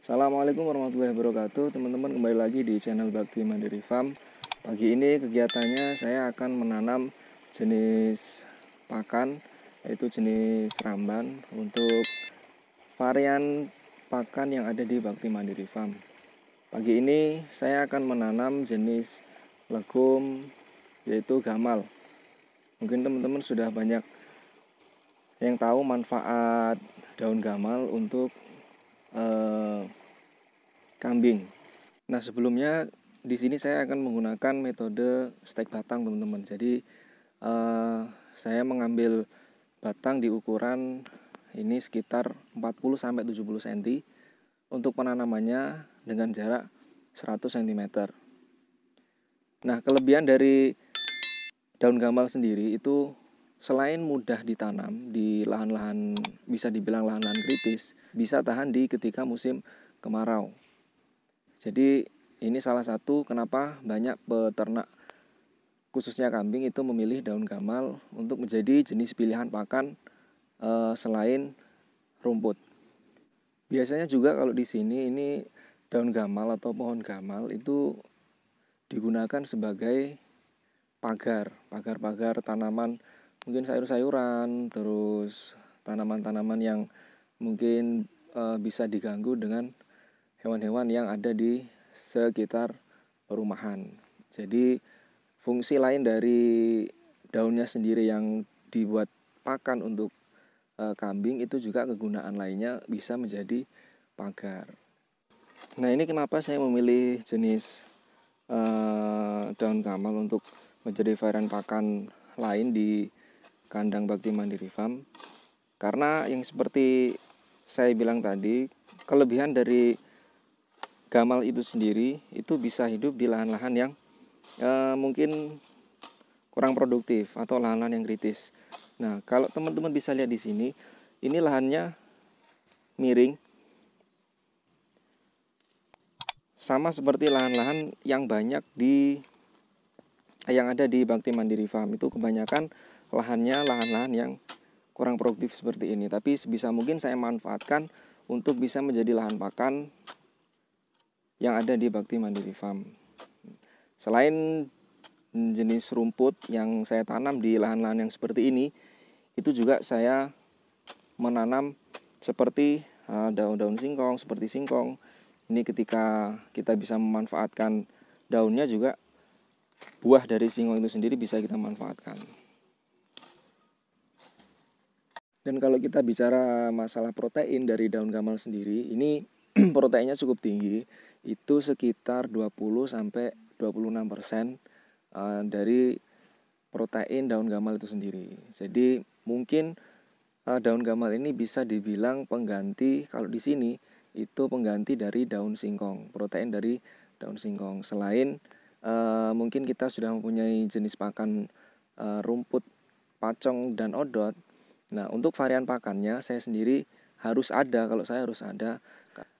Assalamualaikum warahmatullahi wabarakatuh. Teman-teman, kembali lagi di channel Bakti Mandiri Farm. Pagi ini kegiatannya saya akan menanam jenis pakan, yaitu jenis ramban untuk varian pakan yang ada di Bakti Mandiri Farm. Pagi ini saya akan menanam jenis legum, yaitu gamal. Mungkin teman-teman sudah banyak yang tahu manfaat daun gamal untuk kambing. Nah, sebelumnya di sini saya akan menggunakan metode stek batang, teman-teman. Jadi saya mengambil batang di ukuran ini sekitar 40-70 cm untuk penanamannya dengan jarak 100 cm. Nah, kelebihan dari daun gamal sendiri itu selain mudah ditanam di lahan-lahan, bisa dibilang lahan-lahan kritis, bisa tahan di ketika musim kemarau. Jadi ini salah satu kenapa banyak peternak khususnya kambing itu memilih daun gamal untuk menjadi jenis pilihan pakan selain rumput. Biasanya juga kalau di sini ini daun gamal atau pohon gamal itu digunakan sebagai pagar tanaman, mungkin sayur-sayuran, terus tanaman-tanaman yang mungkin bisa diganggu dengan hewan-hewan yang ada di sekitar perumahan. Jadi fungsi lain dari daunnya sendiri yang dibuat pakan untuk kambing itu juga kegunaan lainnya bisa menjadi pagar. Nah, ini kenapa saya memilih jenis daun gamal untuk menjadi varian pakan lain di kandang Bakti Mandiri Farm. Karena yang seperti saya bilang tadi, kelebihan dari gamal itu sendiri itu bisa hidup di lahan-lahan yang mungkin kurang produktif atau lahan-lahan yang kritis. Nah, kalau teman-teman bisa lihat di sini, ini lahannya miring, sama seperti lahan-lahan yang banyak yang ada di Bakti Mandiri Farm. Itu kebanyakan lahannya lahan-lahan yang kurang produktif seperti ini. Tapi sebisa mungkin saya manfaatkan untuk bisa menjadi lahan pakan yang ada di Bakti Mandiri Farm. Selain jenis rumput yang saya tanam di lahan-lahan yang seperti ini, itu juga saya menanam seperti daun-daun singkong, seperti singkong. Ini ketika kita bisa memanfaatkan daunnya, juga buah dari singkong itu sendiri bisa kita manfaatkan. Dan kalau kita bicara masalah protein dari daun gamal sendiri, ini proteinnya cukup tinggi, itu sekitar 20-26% dari protein daun gamal itu sendiri. Jadi mungkin daun gamal ini bisa dibilang pengganti, kalau di sini itu pengganti dari daun singkong, protein dari daun singkong. Selain mungkin kita sudah mempunyai jenis pakan rumput, pacong, dan odot. Nah, untuk varian pakannya saya sendiri harus ada,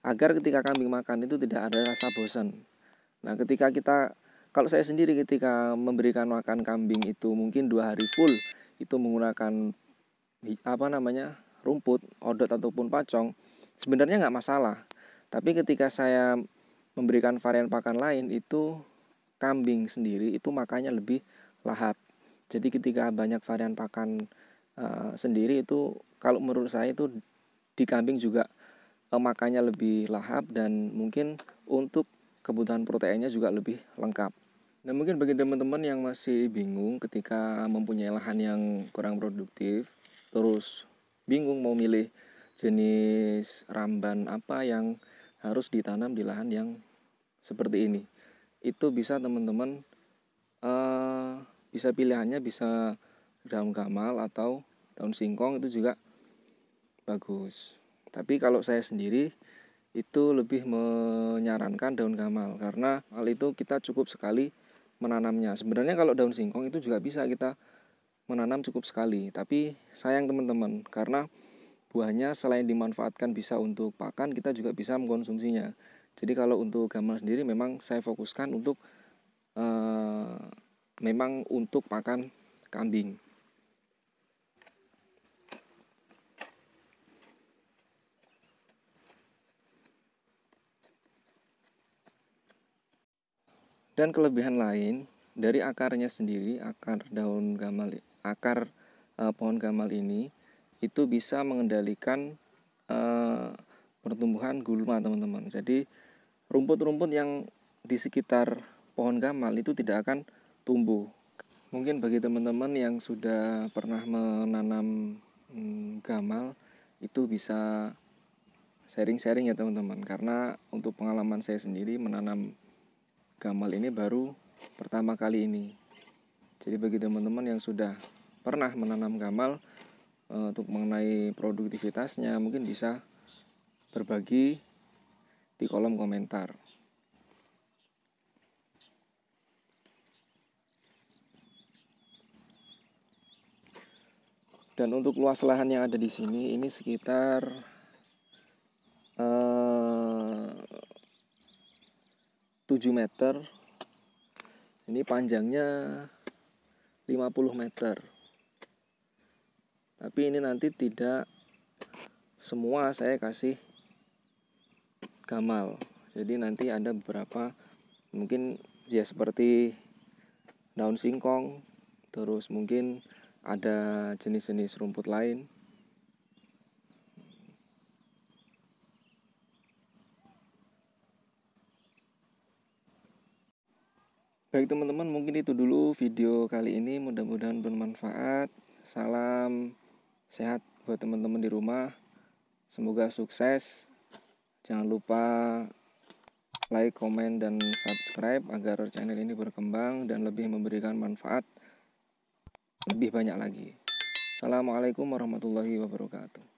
agar ketika kambing makan itu tidak ada rasa bosan. Nah, kalau saya sendiri ketika memberikan makan kambing itu mungkin 2 hari full itu menggunakan rumput, odot ataupun pacong, sebenarnya nggak masalah. Tapi ketika saya memberikan varian pakan lain, itu kambing sendiri itu makannya lebih lahap. Jadi ketika banyak varian pakan sendiri itu, kalau menurut saya itu di kambing juga makannya lebih lahap, dan mungkin untuk kebutuhan proteinnya juga lebih lengkap. Nah, mungkin bagi teman-teman yang masih bingung ketika mempunyai lahan yang kurang produktif, terus bingung mau milih jenis ramban apa yang harus ditanam di lahan yang seperti ini, itu bisa teman-teman bisa pilihannya, bisa daun gamal atau daun singkong, itu juga bagus. Tapi kalau saya sendiri itu lebih menyarankan daun gamal, karena hal itu kita cukup sekali menanamnya. Sebenarnya kalau daun singkong itu juga bisa kita menanam cukup sekali, tapi sayang teman-teman, karena buahnya selain dimanfaatkan bisa untuk pakan, kita juga bisa mengkonsumsinya. Jadi kalau untuk gamal sendiri memang saya fokuskan untuk pakan kambing. Dan kelebihan lain dari akarnya sendiri, akar daun gamal, akar pohon gamal ini itu bisa mengendalikan pertumbuhan gulma, teman-teman. Jadi rumput-rumput yang di sekitar pohon gamal itu tidak akan tumbuh. Mungkin bagi teman-teman yang sudah pernah menanam gamal itu bisa sharing-sharing ya teman-teman, karena untuk pengalaman saya sendiri menanam gamal ini baru pertama kali ini. Jadi bagi teman-teman yang sudah pernah menanam gamal, untuk mengenai produktivitasnya mungkin bisa berbagi di kolom komentar. Dan untuk luas lahan yang ada di sini ini sekitar 7 meter. Ini panjangnya 50 meter. Tapi ini nanti tidak semua saya kasih gamal. Jadi nanti ada beberapa, mungkin ya seperti daun singkong, terus mungkin ada jenis-jenis rumput lain. Baik teman-teman, mungkin itu dulu video kali ini, mudah-mudahan bermanfaat. Salam sehat buat teman-teman di rumah. Semoga sukses. Jangan lupa like, komen, dan subscribe agar channel ini berkembang dan lebih memberikan manfaat lebih banyak lagi. Assalamualaikum warahmatullahi wabarakatuh.